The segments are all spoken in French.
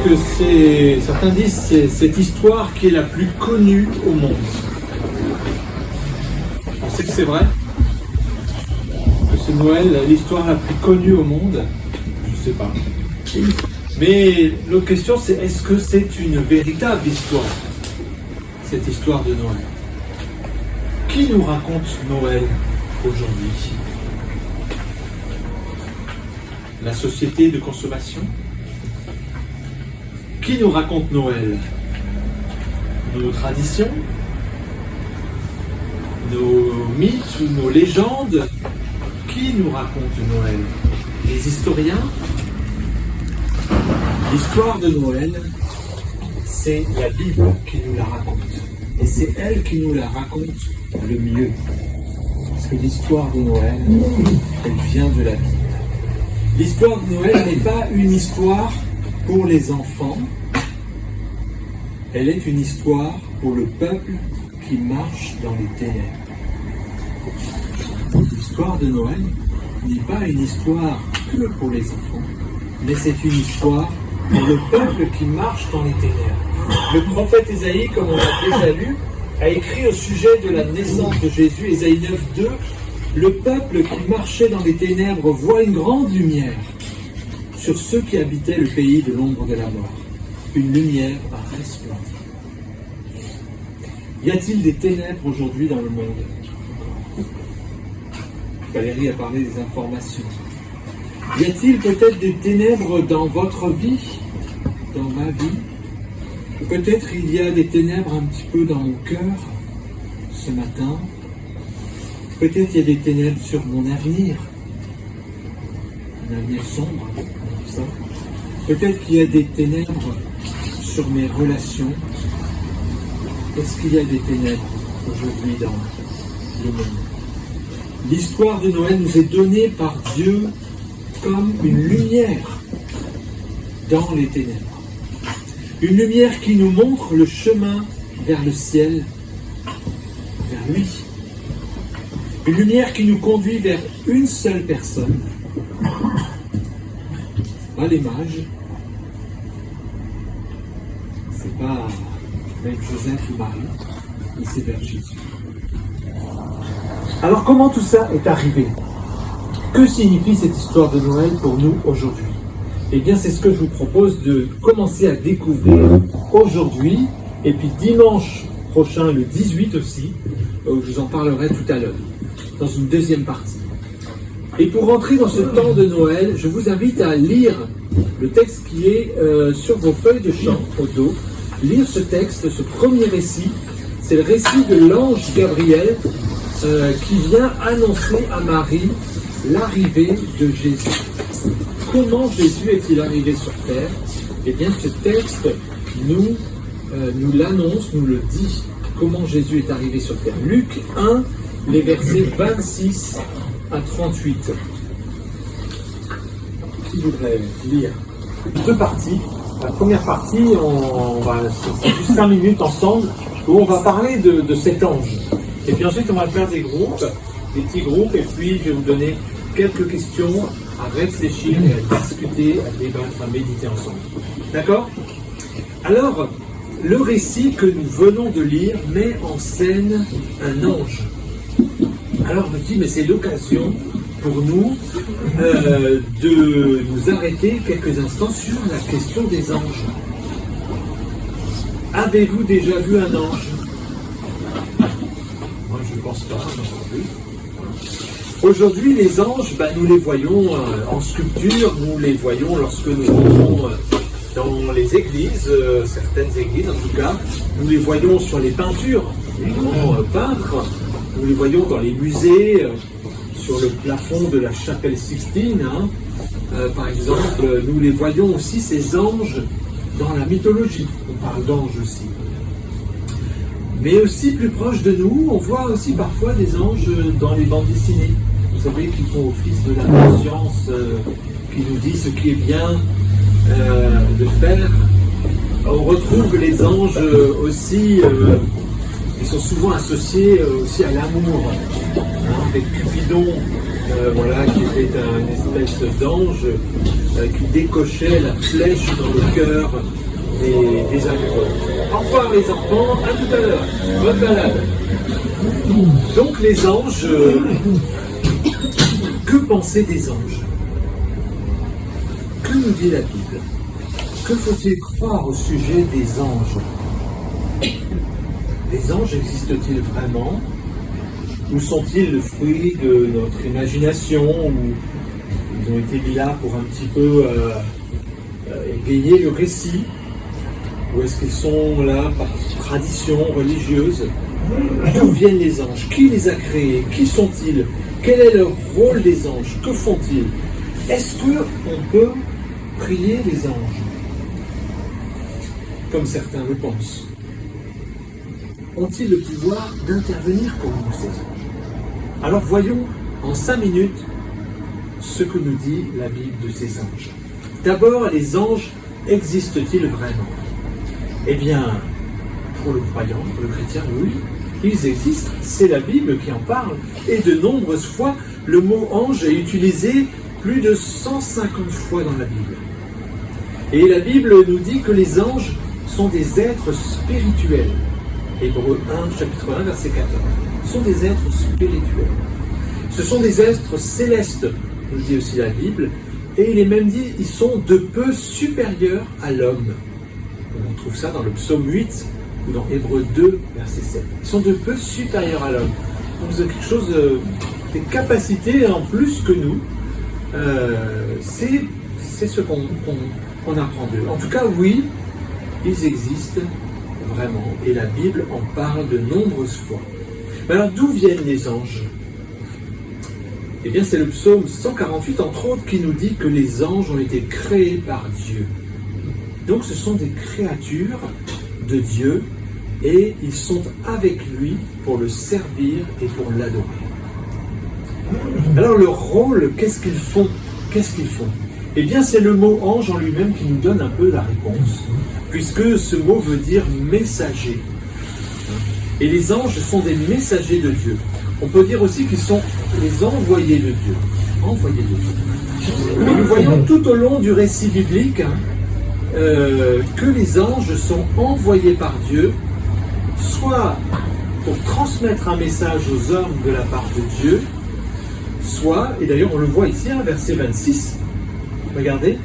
que certains disent c'est cette histoire qui est la plus connue au monde. On sait que c'est vrai? Que c'est Noël, l'histoire la plus connue au monde? Je ne sais pas. Mais l'autre question c'est est-ce que c'est une véritable histoire? Cette histoire de Noël. Qui nous raconte Noël aujourd'hui? La société de consommation? Qui nous raconte Noël? Nos traditions? Nos mythes ou nos légendes? Qui nous raconte Noël? Les historiens? L'histoire de Noël, c'est la Bible qui nous la raconte. Et c'est elle qui nous la raconte le mieux. Parce que l'histoire de Noël, elle vient de la Bible. L'histoire de Noël n'est pas une histoire pour les enfants. Elle est une histoire pour le peuple qui marche dans les ténèbres. L'histoire de Noël n'est pas une histoire que pour les enfants, mais c'est une histoire pour le peuple qui marche dans les ténèbres. Le prophète Ésaïe, comme on l'a déjà lu, a écrit au sujet de la naissance de Jésus, Ésaïe 9:2, le peuple qui marchait dans les ténèbres voit une grande lumière sur ceux qui habitaient le pays de l'ombre de la mort. Une lumière resplendissante. Y a-t-il des ténèbres aujourd'hui dans le monde? Valérie a parlé des informations. Y a-t-il peut-être des ténèbres dans votre vie, dans ma vie? Peut-être il y a des ténèbres un petit peu dans mon cœur ce matin. Peut-être il y a des ténèbres sur mon avenir. Un avenir sombre, tout ça. Peut-être qu'il y a des ténèbres sur mes relations. Est-ce qu'il y a des ténèbres aujourd'hui dans le monde? L'histoire de Noël nous est donnée par Dieu comme une lumière dans les ténèbres. Une lumière qui nous montre le chemin vers le ciel, vers lui. Une lumière qui nous conduit vers une seule personne. C'est pas les mages. C'est pas même Joseph ou Marie, mais c'est vers Jésus. Alors comment tout ça est arrivé? Que signifie cette histoire de Noël pour nous aujourd'hui? Eh bien c'est ce que je vous propose de commencer à découvrir aujourd'hui, et puis dimanche prochain, le 18 aussi, où je vous en parlerai tout à l'heure, dans une deuxième partie. Et pour rentrer dans ce temps de Noël, je vous invite à lire le texte qui est sur vos feuilles de chant au dos. Lire ce texte, ce premier récit. C'est le récit de l'ange Gabriel qui vient annoncer à Marie l'arrivée de Jésus. Comment Jésus est-il arrivé sur terre? Eh bien, ce texte nous l'annonce, nous le dit. Comment Jésus est arrivé sur terre. Luc 1, les versets 26 à 38. Qui voudrait lire? Deux parties. La première partie, c'est juste 5 minutes ensemble, où on va parler de cet ange. Et puis ensuite, on va faire des groupes, des petits groupes, et puis je vais vous donner quelques questions à réfléchir, à discuter, à débattre, à méditer ensemble. D'accord? Alors, le récit que nous venons de lire met en scène un ange. Alors je me dis, mais c'est l'occasion pour nous de nous arrêter quelques instants sur la question des anges. Avez-vous déjà vu un ange? Moi je ne pense pas, aujourd'hui. Aujourd'hui, les anges, nous les voyons en sculpture, nous les voyons lorsque nous rentrons dans les églises, certaines églises en tout cas, nous les voyons sur les peintures, les grands peintres, nous les voyons dans les musées, sur le plafond de la chapelle Sixtine, par exemple, nous les voyons aussi, ces anges, dans la mythologie, on parle d'anges aussi. Mais aussi plus proche de nous, on voit aussi parfois des anges dans les bandes dessinées. Vous savez, qui font office de la conscience, qui nous dit ce qui est bien de faire. On retrouve les anges aussi, ils sont souvent associés aussi à l'amour, avec Cupidon voilà, qui était un espèce d'ange qui décochait la flèche dans le cœur des amoureux. Au revoir les enfants, à tout à l'heure, bonne balade. Donc les anges, que penser des anges? Que nous dit la Bible? Que faut-il croire au sujet des anges? Les anges existent-ils vraiment? Ou sont-ils le fruit de notre imagination? Ou ils ont été mis là pour un petit peu égayer le récit? Ou est-ce qu'ils sont là par tradition religieuse? D'où viennent les anges? Qui les a créés? Qui sont-ils? Quel est le rôle des anges? Que font-ils? Est-ce qu'on peut prier les anges? Comme certains le pensent. Ont-ils le pouvoir d'intervenir pour nous, ces anges? Alors voyons en 5 minutes ce que nous dit la Bible de ces anges. D'abord, les anges existent-ils vraiment? Eh bien, pour le croyant, pour le chrétien, oui, ils existent. C'est la Bible qui en parle. Et de nombreuses fois, le mot ange est utilisé plus de 150 fois dans la Bible. Et la Bible nous dit que les anges sont des êtres spirituels. Hébreux 1, chapitre 1, verset 14. Ce sont des êtres spirituels. Ce sont des êtres célestes, nous dit aussi la Bible. Et il est même dit, ils sont de peu supérieurs à l'homme. On trouve ça dans le psaume 8 ou dans Hébreux 2, verset 7. Ils sont de peu supérieurs à l'homme. Donc c'est quelque chose, des capacités en plus que nous. C'est ce qu'on apprend d'eux. En tout cas, oui, ils existent vraiment. Et la Bible en parle de nombreuses fois. Mais alors, d'où viennent les anges? Eh bien, c'est le psaume 148, entre autres, qui nous dit que les anges ont été créés par Dieu. Donc, ce sont des créatures de Dieu et ils sont avec lui pour le servir et pour l'adorer. Alors, leur rôle, qu'est-ce qu'ils font? Qu'est-ce qu'ils font? Eh bien, c'est le mot ange en lui-même qui nous donne un peu la réponse, puisque ce mot veut dire messager. Et les anges sont des messagers de Dieu. On peut dire aussi qu'ils sont les envoyés de Dieu. Envoyés de Dieu. Et nous voyons tout au long du récit biblique que les anges sont envoyés par Dieu, soit pour transmettre un message aux hommes de la part de Dieu, soit, et d'ailleurs on le voit ici, verset 26, regardez,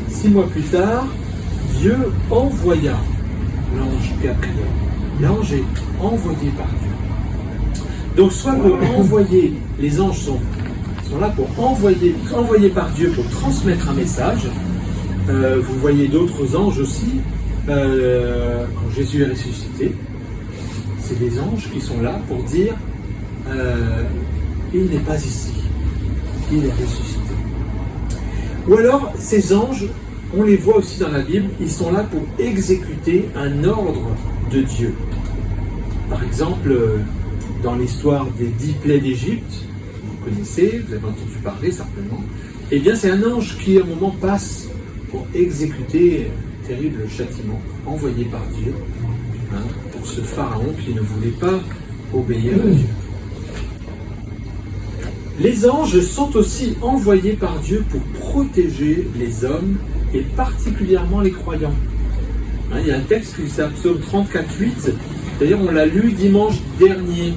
6 mois plus tard, Dieu envoya l'ange Gabriel. L'ange est envoyé par Dieu. Donc soit pour envoyer, les anges sont là pour envoyer par Dieu pour transmettre un message. Vous voyez d'autres anges aussi, quand Jésus est ressuscité. C'est des anges qui sont là pour dire il n'est pas ici, il est ressuscité. Ou alors, ces anges, on les voit aussi dans la Bible, ils sont là pour exécuter un ordre de Dieu. Par exemple, dans l'histoire des 10 plaies d'Égypte, vous connaissez, vous avez entendu parler certainement, eh bien c'est un ange qui à un moment passe pour exécuter un terrible châtiment envoyé par Dieu pour ce pharaon qui ne voulait pas obéir à Dieu. Les anges sont aussi envoyés par Dieu pour protéger les hommes et particulièrement les croyants. Il y a un texte qui s'appelle Psaume 34:8. D'ailleurs, on l'a lu dimanche dernier.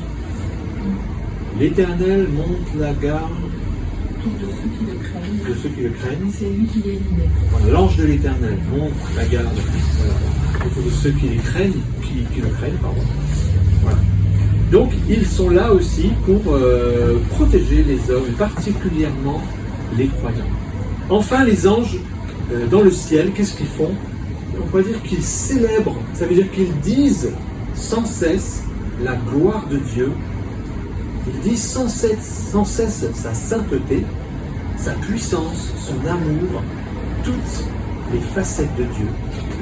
L'Éternel monte la garde de ceux qui le craignent. C'est lui qui les libère. Voilà, l'ange de l'Éternel monte la garde de ceux qui les craignent, qui le craignent, pardon. Voilà. Donc, ils sont là aussi pour protéger les hommes, particulièrement les croyants. Enfin, les anges, dans le ciel, qu'est-ce qu'ils font? On pourrait dire qu'ils célèbrent, ça veut dire qu'ils disent sans cesse la gloire de Dieu. Ils disent sans cesse sa sainteté, sa puissance, son amour, toutes les facettes de Dieu.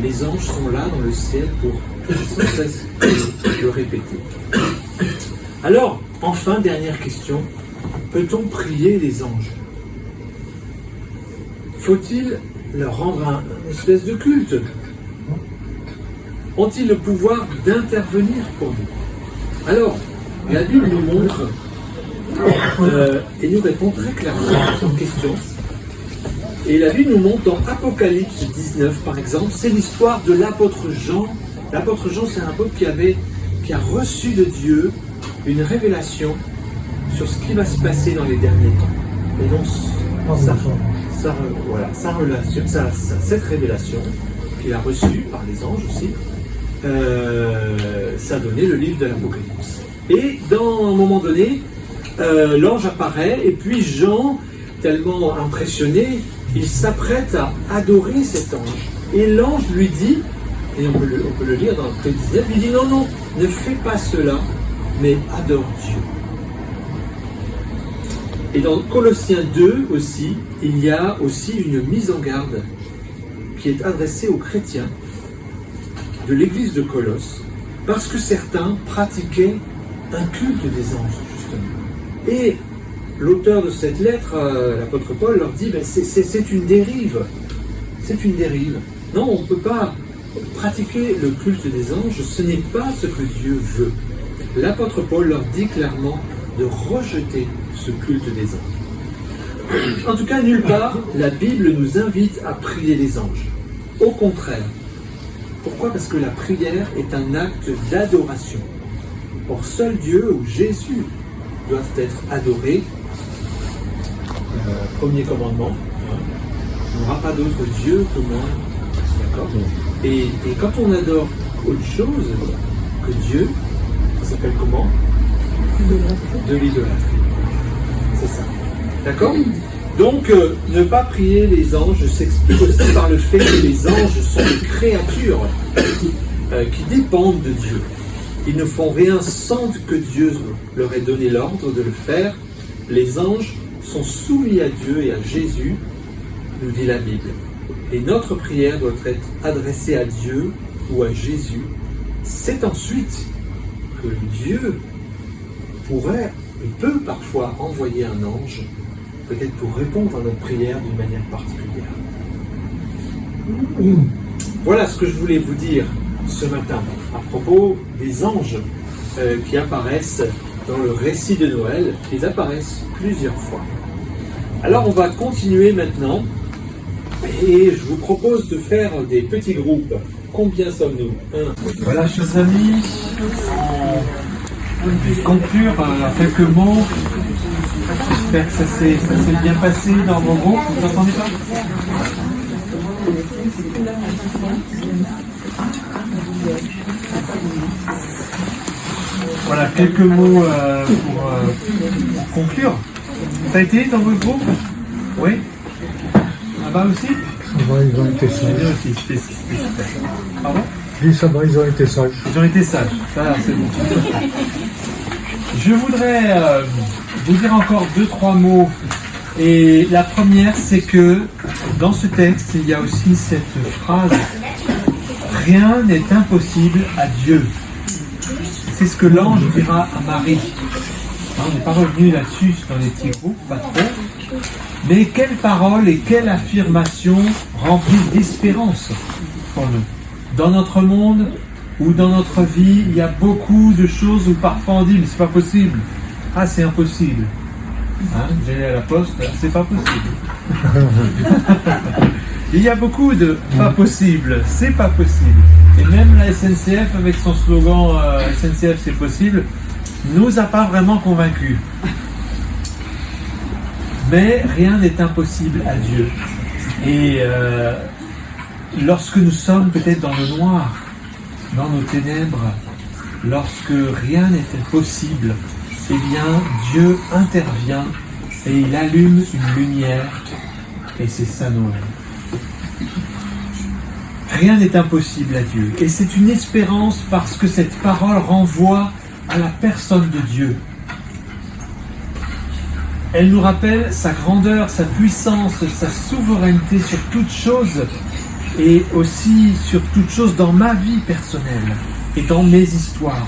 Les anges sont là dans le ciel pour sans cesse le répéter. Alors, enfin, dernière question, peut-on prier les anges? Faut-il leur rendre une espèce de culte? Ont-ils le pouvoir d'intervenir pour nous? Alors, la Bible nous montre et nous répond très clairement aux questions. Et la Bible nous montre dans Apocalypse 19, par exemple, c'est l'histoire de l'apôtre Jean. L'apôtre Jean, c'est un apôtre qui a reçu de Dieu une révélation sur ce qui va se passer dans les derniers temps. Et donc, cette révélation qu'il a reçue par les anges aussi, ça a donné le livre de l'Apocalypse. Et dans un moment donné, l'ange apparaît, et puis Jean, tellement impressionné, il s'apprête à adorer cet ange. Et l'ange lui dit, et on peut le lire dans le texte 19, il dit non, ne fais pas cela, mais adore Dieu. Et dans Colossiens 2 aussi, il y a aussi une mise en garde qui est adressée aux chrétiens de l'église de Colosse, parce que certains pratiquaient un culte des anges, justement. Et l'auteur de cette lettre, l'apôtre Paul, leur dit, c'est une dérive. C'est une dérive. Non, on ne peut pas pratiquer le culte des anges, ce n'est pas ce que Dieu veut. L'apôtre Paul leur dit clairement de rejeter ce culte des anges. En tout cas, nulle part, la Bible nous invite à prier les anges. Au contraire. Pourquoi? Parce que la prière est un acte d'adoration. Or, seul Dieu ou Jésus doivent être adorés. Premier commandement. Il n'y aura pas d'autre Dieu que moi. D'accord? Et quand on adore autre chose que Dieu, ça s'appelle comment? De l'idolâtrie. C'est ça. D'accord? Donc, ne pas prier les anges s'explique aussi par le fait que les anges sont des créatures qui dépendent de Dieu. Ils ne font rien sans que Dieu leur ait donné l'ordre de le faire. Les anges sont soumis à Dieu et à Jésus, nous dit la Bible. Et notre prière doit être adressée à Dieu ou à Jésus. C'est ensuite que Dieu pourrait et peut parfois envoyer un ange, peut-être pour répondre à notre prière d'une manière particulière. Voilà ce que je voulais vous dire ce matin à propos des anges qui apparaissent dans le récit de Noël. Ils apparaissent plusieurs fois. Alors on va continuer maintenant et je vous propose de faire des petits groupes. Combien sommes-nous? Voilà, chers amis, on va conclure quelques mots. J'espère que ça s'est bien passé dans vos groupes. Vous entendez pas? Voilà, quelques mots pour conclure. Ça a été dans votre groupe? Oui? Là-bas aussi? Ça va, ils ont été sages. C'était super. Pardon? Je dis ça va, ils ont été sages. Ils ont été sages. Ça, c'est bon. Je voudrais vous dire encore 2-3 mots. Et la première, c'est que dans ce texte, il y a aussi cette phrase « Rien n'est impossible à Dieu ». C'est ce que l'ange dira à Marie. On n'est pas revenu là-dessus dans les petits groupes, pas trop. Mais quelle parole et quelle affirmation remplissent d'espérance pour nous. Dans notre monde ou dans notre vie, il y a beaucoup de choses où parfois on dit mais c'est pas possible. Ah, c'est impossible. J'allais à la poste, c'est pas possible. Il y a beaucoup de pas possible, c'est pas possible. Et même la SNCF avec son slogan SNCF c'est possible, nous a pas vraiment convaincus. Mais rien n'est impossible à Dieu. Et lorsque nous sommes peut-être dans le noir, dans nos ténèbres, lorsque rien n'est possible, eh bien Dieu intervient et il allume une lumière et c'est ça Noël. Rien n'est impossible à Dieu. Et c'est une espérance parce que cette parole renvoie à la personne de Dieu. Elle nous rappelle sa grandeur, sa puissance, sa souveraineté sur toute chose et aussi sur toute chose dans ma vie personnelle et dans mes histoires.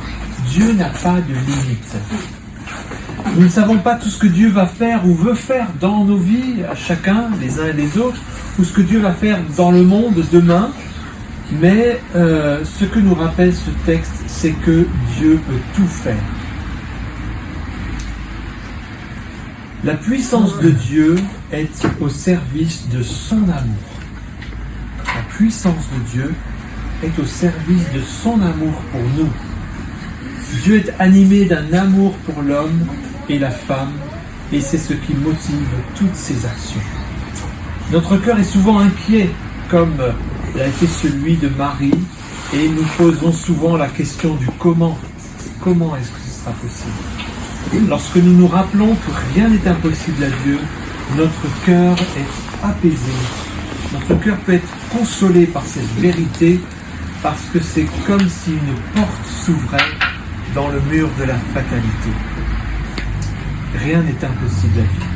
Dieu n'a pas de limite. Nous ne savons pas tout ce que Dieu va faire ou veut faire dans nos vies, à chacun, les uns et les autres, ou ce que Dieu va faire dans le monde demain, mais ce que nous rappelle ce texte, c'est que Dieu peut tout faire. La puissance de Dieu est au service de son amour. La puissance de Dieu est au service de son amour pour nous. Dieu est animé d'un amour pour l'homme et la femme, et c'est ce qui motive toutes ses actions. Notre cœur est souvent inquiet, comme l'a été celui de Marie, et nous posons souvent la question du comment. Comment est-ce que ce sera possible? Lorsque nous nous rappelons que rien n'est impossible à Dieu, notre cœur est apaisé. Notre cœur peut être consolé par cette vérité, parce que c'est comme si une porte s'ouvrait dans le mur de la fatalité. Rien n'est impossible à Dieu.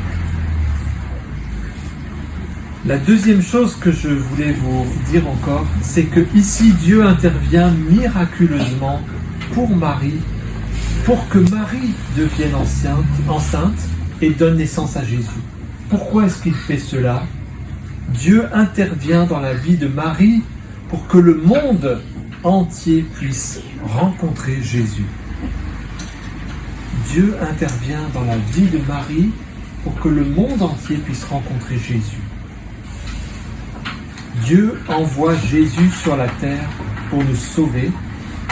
La deuxième chose que je voulais vous dire encore, c'est que ici Dieu intervient miraculeusement pour Marie, pour que Marie devienne enceinte et donne naissance à Jésus. Pourquoi est-ce qu'il fait cela? Dieu intervient dans la vie de Marie pour que le monde entier puisse rencontrer Jésus. Dieu intervient dans la vie de Marie pour que le monde entier puisse rencontrer Jésus. Dieu envoie Jésus sur la terre pour nous sauver.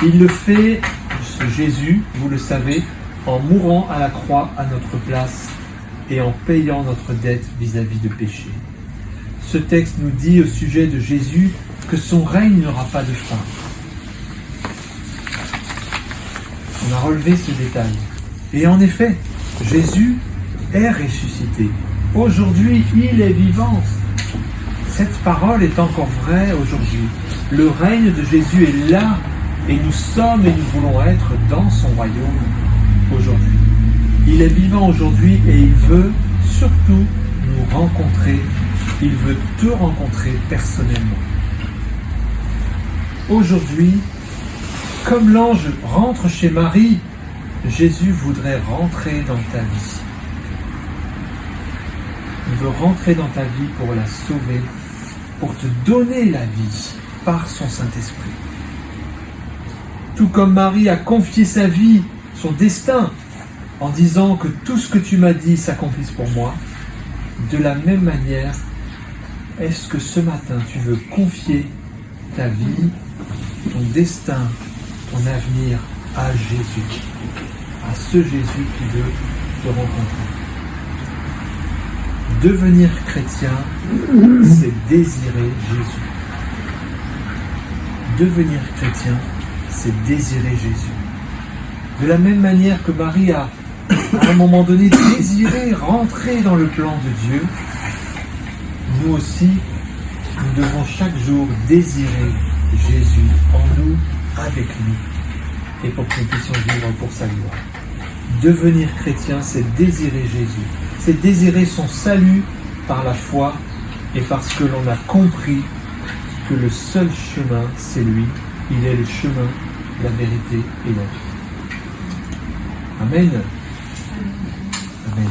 Il le fait, ce Jésus, vous le savez, en mourant à la croix à notre place et en payant notre dette vis-à-vis de péché. Ce texte nous dit au sujet de Jésus que son règne n'aura pas de fin. On a relevé ce détail. Et en effet, Jésus est ressuscité. Aujourd'hui, il est vivant. Cette parole est encore vraie aujourd'hui. Le règne de Jésus est là, et nous sommes et nous voulons être dans son royaume aujourd'hui. Il est vivant aujourd'hui et il veut surtout nous rencontrer. Il veut te rencontrer personnellement. Aujourd'hui, comme l'ange rentre chez Marie, Jésus voudrait rentrer dans ta vie. Il veut rentrer dans ta vie pour la sauver, pour te donner la vie par son Saint-Esprit. Tout comme Marie a confié sa vie, son destin, en disant que tout ce que tu m'as dit s'accomplisse pour moi, de la même manière, est-ce que ce matin tu veux confier ta vie, ton destin, ton avenir à Jésus, à ce Jésus qui veut te rencontrer? Devenir chrétien, c'est désirer Jésus. Devenir chrétien, c'est désirer Jésus. De la même manière que Marie a, à un moment donné, désiré rentrer dans le plan de Dieu, nous aussi, nous devons chaque jour désirer Jésus en nous, avec nous, et pour que nous puissions vivre pour sa gloire. Devenir chrétien, c'est désirer Jésus. C'est désirer son salut par la foi et parce que l'on a compris que le seul chemin, c'est lui. Il est le chemin, la vérité et la vie. Amen. Amen.